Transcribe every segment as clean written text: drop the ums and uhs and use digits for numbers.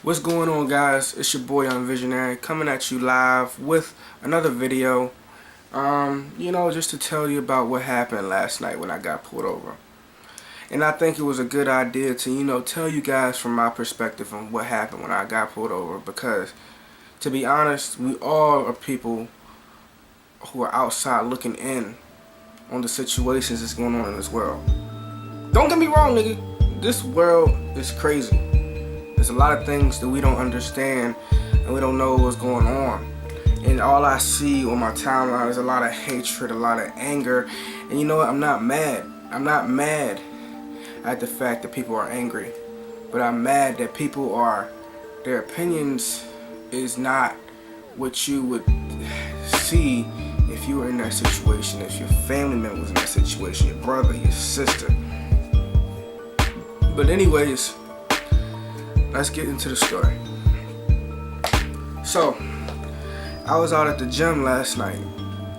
What's going on, guys? It's your boy YoungVisionary coming at you live with another video. Just to tell you about what happened last night when I got pulled over. And I think it was a good idea to, tell you guys from my perspective on what happened when I got pulled over, because to be honest, we all are people who are outside looking in on the situations that's going on in this world. Don't get me wrong, nigga. This world is crazy. There's a lot of things that we don't understand and we don't know what's going on. And all I see on my timeline is a lot of hatred, a lot of anger. And you know what? I'm not mad. I'm not mad at the fact that people are angry. But I'm mad that their opinions is not what you would see if you were in that situation, if your family member was in that situation, your brother, your sister. But anyways, let's get into the story. So, I was out at the gym last night.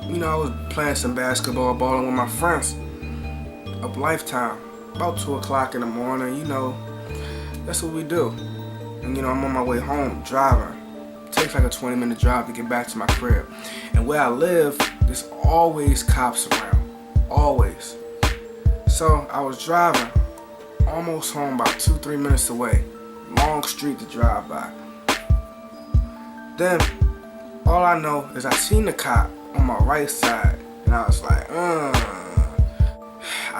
I was playing some basketball, balling with my friends. Up Lifetime, about 2 o'clock in the morning, that's what we do. And I'm on my way home, driving. It takes like a 20-minute drive to get back to my crib. And where I live, there's always cops around, always. So I was driving, almost home, about 2-3 minutes away. Long street to drive by. Then, all I know is I seen the cop on my right side, and I was like, I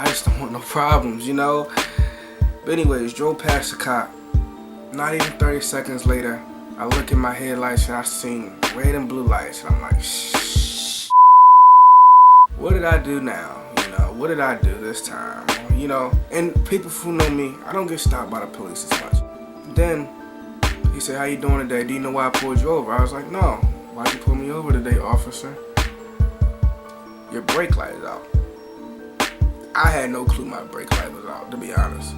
just don't want no problems, But anyways, drove past the cop. Not even 30 seconds later, I look at my headlights and I seen red and blue lights, and I'm like, shh. What did I do now? What did I do this time? And people who know me, I don't get stopped by the police as much. Then he said, how you doing today? Do you know why I pulled you over? I was like, no. Why'd you pull me over today, officer? Your brake light is out. I had no clue my brake light was out, to be honest.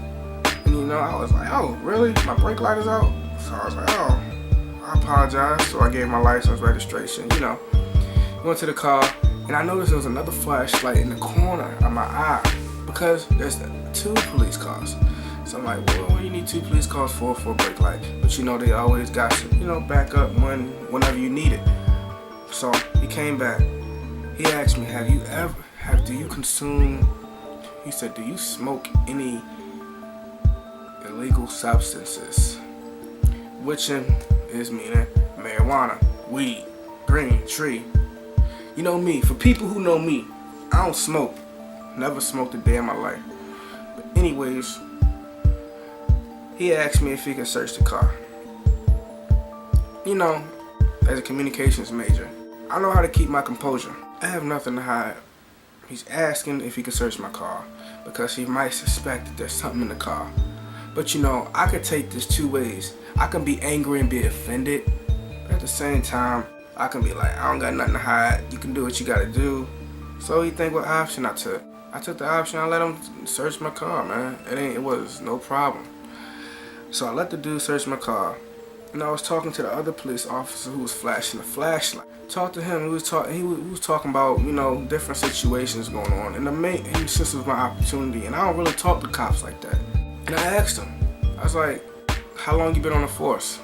And I was like, oh, really? My brake light is out? So I was like, oh, I apologize. So I gave my license, registration, Went to the car, and I noticed there was another flashlight in the corner of my eye, because there's 2 police cars. So I'm like, well, what do you need 2 police cars for a brake light? But they always got some, back up whenever you need it. So he came back. He asked me, do you consume, he said, do you smoke any illegal substances? Which is meaning marijuana, weed, green, tree. You know me, for people who know me, I don't smoke. Never smoked a day in my life. But anyways, he asked me if he could search the car. As a communications major, I know how to keep my composure. I have nothing to hide. He's asking if he could search my car because he might suspect that there's something in the car. But I could take this 2 ways. I can be angry and be offended. But at the same time, I can be like, I don't got nothing to hide. You can do what you gotta do. So he think what option I took. I took the option. I let him search my car, man. It was no problem. So I let the dude search my car, and I was talking to the other police officer who was flashing the flashlight. Talked to him. He was talking about different situations going on, and since it was my opportunity, and I don't really talk to cops like that. And I asked him, I was like, how long you been on the force?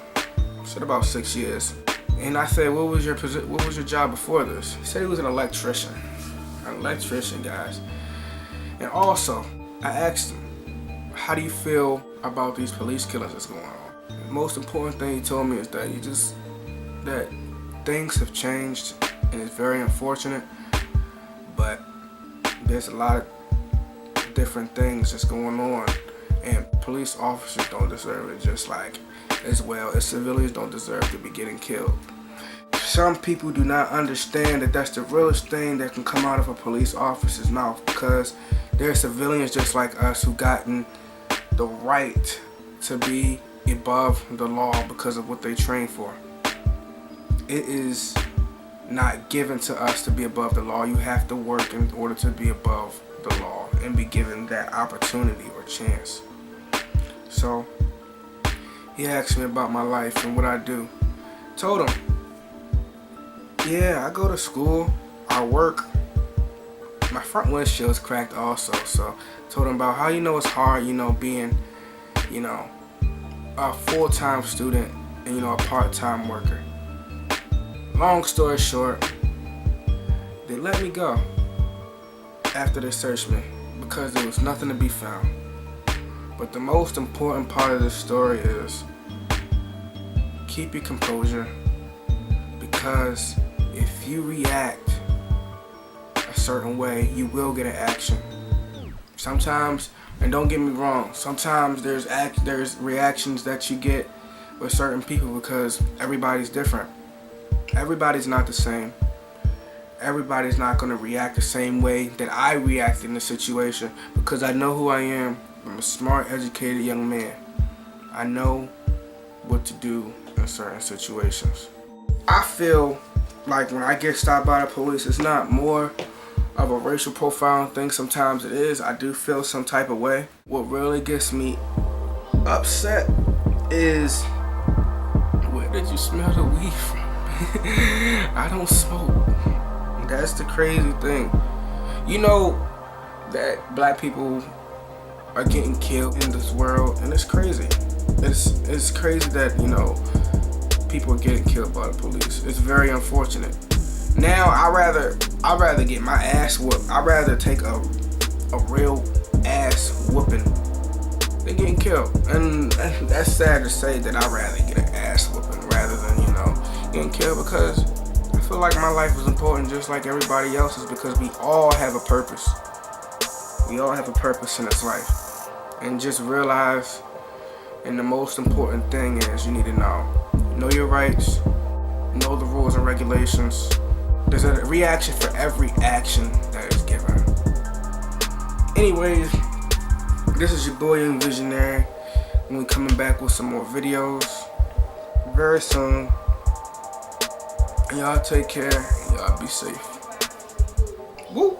He said about 6 years. And I said, what was your job before this? He said he was an electrician. An electrician, guys. And also, I asked him, how do you feel about these police killings that's going on? The most important thing he told me is that things have changed, and it's very unfortunate, but there's a lot of different things that's going on, and police officers don't deserve it, just like as well as civilians don't deserve to be getting killed. Some people do not understand that that's the realest thing that can come out of a police officer's mouth, because they're civilians just like us who gotten the right to be above the law because of what they train for. It is not given to us to be above the law. You have to work in order to be above the law and be given that opportunity or chance. So he asked me about my life and what I do. Told him, yeah, I go to school, I work. My front windshield's cracked also, so told him about how it's hard, being, a full-time student and a part-time worker. Long story short, they let me go after they searched me because there was nothing to be found. But the most important part of this story is keep your composure, because if you react a certain way, you will get an action. Sometimes, and don't get me wrong, sometimes there's reactions that you get with certain people because everybody's different. Everybody's not the same. Everybody's not going to react the same way that I react in the situation, because I know who I am. I'm a smart, educated young man. I know what to do in certain situations. I feel like when I get stopped by the police, it's not more of a racial profiling thing. Sometimes it is. I do feel some type of way. What really gets me upset is, where did you smell the weed from? I don't smoke. That's the crazy thing. You know that black people are getting killed in this world, and it's crazy. It's crazy that people are getting killed by the police. It's very unfortunate. Now I'd rather get my ass whooped. I'd rather take a real ass whooping than getting killed. And that's sad to say that I'd rather get an ass whooping rather than getting killed, because I feel like my life is important just like everybody else's, because we all have a purpose. We all have a purpose in this life. And just realize, and the most important thing is, you need to know your rights, know the rules and regulations. There's a reaction for every action that is given. Anyways, this is your boy YoungVisionary, and we're coming back with some more videos very soon. Y'all take care, y'all be safe. Woo!